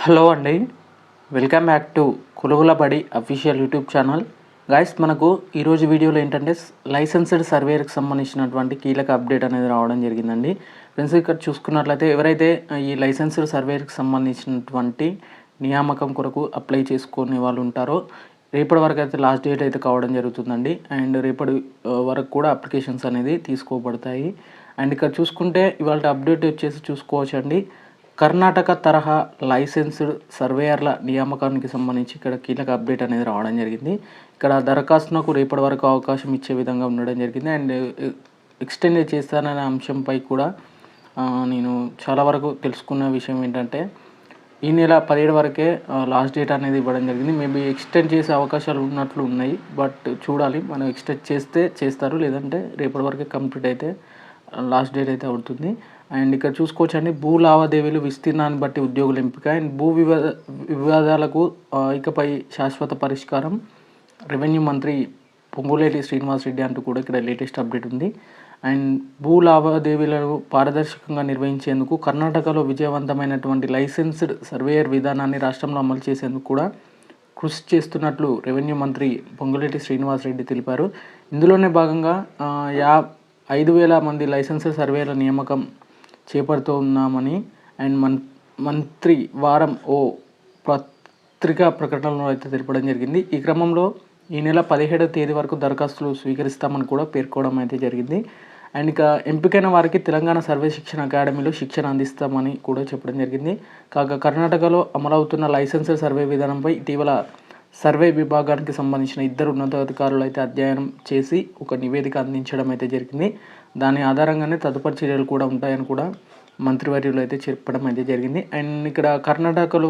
Hello అండి, welcome back to కులుగుల బడి official YouTube channel. Guys, మనకు ఈరోజు వీడియోలో ఏంటంటే లైసెన్స్డ్ సర్వేయర్కి సంబంధించినటువంటి కీలక అప్డేట్ అనేది రావడం జరిగిందండి. ఫ్రెండ్స్, ఇక్కడ చూసుకున్నట్లయితే ఎవరైతే ఈ లైసెన్స్డ్ సర్వేయర్కి సంబంధించినటువంటి నియామకం కొరకు అప్లై చేసుకునే వాళ్ళు ఉంటారో రేపటి వరకు అయితే లాస్ట్ డేట్ అయితే కావడం జరుగుతుందండి. అండ్ రేపటి వరకు కూడా అప్లికేషన్స్ అనేది తీసుకోబడతాయి. అండ్ ఇక్కడ చూసుకుంటే ఇవాళ అప్డేట్ వచ్చేసి చూసుకోవచ్చండి. కర్ణాటక తరహా లైసెన్స్డ్ సర్వేయర్ల నియామకానికి సంబంధించి ఇక్కడ కీలక అప్డేట్ అనేది రావడం జరిగింది. ఇక్కడ దరఖాస్తునకు రేపటి వరకు అవకాశం ఇచ్చే విధంగా ఉండడం జరిగింది. అండ్ ఎక్స్టెండ్ చేస్తాననే అంశంపై కూడా నేను చాలా వరకు తెలుసుకున్న విషయం ఏంటంటే ఈ నెల 17 వరకే లాస్ట్ డేట్ అనేది ఇవ్వడం జరిగింది. మేబీ ఎక్స్టెండ్ చేసే అవకాశాలు ఉన్నట్లు ఉన్నాయి. బట్ చూడాలి, మనం ఎక్స్టెండ్ చేస్తే చేస్తారు, లేదంటే రేపటి వరకే కంప్లీట్ అయితే లాస్ట్ డేట్ అయితే అవుతుంది. అండ్ ఇక్కడ చూసుకోవచ్చండి, భూ లావాదేవీలు విస్తీర్ణాన్ని బట్టి ఉద్యోగుల ఎంపిక అండ్ భూ వివాదాలకు ఇకపై శాశ్వత పరిష్కారం రెవెన్యూ మంత్రి పొంగులేటి శ్రీనివాసరెడ్డి అంటూ కూడా ఇక్కడ లేటెస్ట్ అప్డేట్ ఉంది. అండ్ భూ లావాదేవీలను పారదర్శకంగా నిర్వహించేందుకు కర్ణాటకలో విజయవంతమైనటువంటి లైసెన్స్డ్ సర్వేయర్ విధానాన్ని రాష్ట్రంలో అమలు చేసేందుకు కూడా కృషి చేస్తున్నట్లు రెవెన్యూ మంత్రి పొంగులేటి శ్రీనివాసరెడ్డి తెలిపారు. ఇందులోనే భాగంగా 5,000 మంది లైసెన్స్డ్ సర్వేయర్ల నియామకం చేపడుతున్నామని అండ్ మంత్రి వారం ఓ పత్రికా ప్రకటనలో అయితే తెలపడం జరిగింది. ఈ క్రమంలో ఈ నెల 17వ తేదీ వరకు దరఖాస్తులు స్వీకరిస్తామని కూడా పేర్కోవడం అయితే జరిగింది. అండ్ ఇక ఎంపికైన వారికి తెలంగాణ సర్వే శిక్షణ అకాడమీలో శిక్షణ అందిస్తామని కూడా చెప్పడం జరిగింది. కాగా కర్ణాటకలో అమలవుతున్న లైసెన్స్డ్ సర్వే విధానంపై ఇటీవల సర్వే విభాగానికి సంబంధించిన 2 ఉన్నతాధికారులు అయితే అధ్యయనం చేసి ఒక నివేదిక అందించడం అయితే జరిగింది. దాని ఆధారంగానే తదుపరి చర్యలు కూడా ఉంటాయని కూడా మంత్రివర్యులు అయితే చెప్పడం అయితే జరిగింది. అండ్ ఇక్కడ కర్ణాటకలో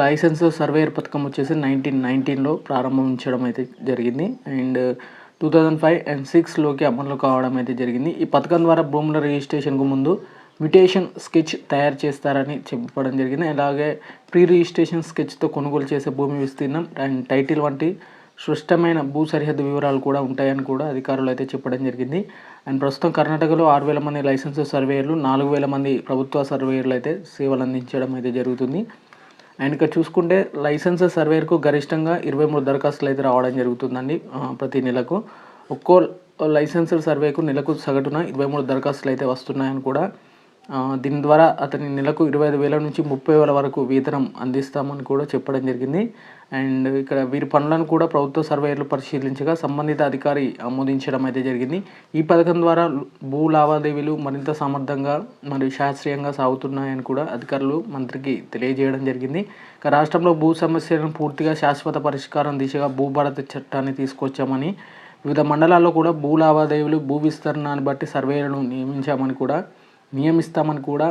లైసెన్స్ సర్వేయర్ పథకం వచ్చేసి 1919లో ప్రారంభించడం అయితే జరిగింది. అండ్ 2005 అండ్ 6లోకి అమలు కావడం అయితే జరిగింది. ఈ పథకం ద్వారా భూముల రిజిస్ట్రేషన్కు ముందు మ్యూటేషన్ స్కెచ్ తయారు చేస్తారని చెప్పడం జరిగింది. అలాగే ప్రీ రిజిస్ట్రేషన్ స్కెచ్తో కొనుగోలు చేసే భూమి విస్తీర్ణం అండ్ టైటిల్ వంటి స్పష్టమైన భూ సరిహద్దు వివరాలు కూడా ఉంటాయని కూడా అధికారులు అయితే చెప్పడం జరిగింది. అండ్ ప్రస్తుతం కర్ణాటకలో 6,000 మంది లైసెన్స్ సర్వేయర్లు, 4,000 మంది ప్రభుత్వ సర్వేయర్లు అయితే సేవలు అందించడం అయితే జరుగుతుంది. అండ్ ఇక్కడ చూసుకుంటే లైసెన్స్ సర్వేయర్కు గరిష్టంగా 23 దరఖాస్తులు అయితే రావడం జరుగుతుందండి. ప్రతి నెలకు ఒక్కో లైసెన్స్డ్ సర్వేకు నెలకు సగటున 23 దరఖాస్తులు అయితే వస్తున్నాయని కూడా దీని ద్వారా అతని నెలకు 25,000 నుంచి 30,000 వరకు వేతనం అందిస్తామని కూడా చెప్పడం జరిగింది. అండ్ ఇక్కడ వీరి పనులను కూడా ప్రభుత్వ సర్వేయర్లు పరిశీలించగా సంబంధిత అధికారి ఆమోదించడం అయితే జరిగింది. ఈ పథకం ద్వారా భూ లావాదేవీలు మరింత సమర్థంగా మరియు శాస్త్రీయంగా సాగుతున్నాయని కూడా అధికారులు మంత్రికి తెలియజేయడం జరిగింది. ఇక రాష్ట్రంలో భూ సమస్యలను పూర్తిగా శాశ్వత పరిష్కారం దిశగా భూభారతి చట్టాన్ని తీసుకొచ్చామని, వివిధ మండలాల్లో కూడా భూ లావాదేవీలు భూ విస్తరణాన్ని బట్టి సర్వేయర్లను నియమిస్తామని కూడా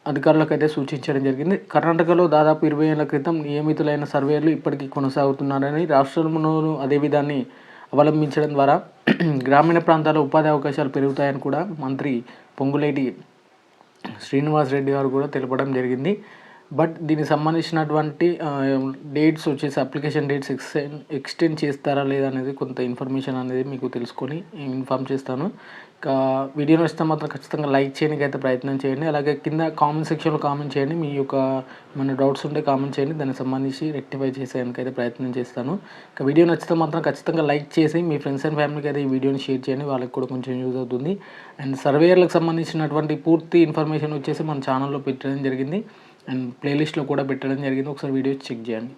అధికారులకు అయితే సూచించడం జరిగింది. కర్ణాటకలో దాదాపు 20 ఏళ్ల క్రితం నియమితులైన సర్వేయర్లు ఇప్పటికీ కొనసాగుతున్నారని, రాష్ట్రంలోనూ అదే విధాన్ని అవలంబించడం ద్వారా గ్రామీణ ప్రాంతాల్లో ఉపాధి అవకాశాలు పెరుగుతాయని కూడా మంత్రి పొంగులేటి శ్రీనివాసరెడ్డి గారు కూడా తెలపడం జరిగింది. బట్ దీనికి సంబంధించినటువంటి డేట్స్ వచ్చేసి అప్లికేషన్ డేట్స్ ఎక్స్టెండ్ చేస్తారా లేదా అనేది కొంత ఇన్ఫర్మేషన్ అనేది మీకు తెలుసుకొని ఇన్ఫామ్ చేస్తాను. ఇంకా వీడియో నచ్చితే మాత్రం ఖచ్చితంగా లైక్ చేయడానికి అయితే ప్రయత్నం చేయండి. అలాగే కింద కామెంట్ సెక్షన్లో కామెంట్ చేయండి. మీ యొక్క ఏమైనా డౌట్స్ ఉంటే కామెంట్ చేయండి, దానికి సంబంధించి రెక్టిఫై చేసేందుకు అయితే ప్రయత్నం చేస్తాను. ఇంకా వీడియో నచ్చితే మాత్రం ఖచ్చితంగా లైక్ చేసి మీ ఫ్రెండ్స్ అండ్ ఫ్యామిలీకి అయితే ఈ వీడియోని షేర్ చేయండి, వాళ్ళకి కూడా కొంచెం యూజ్ అవుతుంది. అండ్ సర్వేయర్లకు సంబంధించినటువంటి పూర్తి ఇన్ఫర్మేషన్ వచ్చేసి మన ఛానల్లో పెట్టడం జరిగింది అండ్ ప్లేలిస్ట్లో కూడా పెట్టడం జరిగింది. ఒకసారి వీడియో చెక్ చేయండి.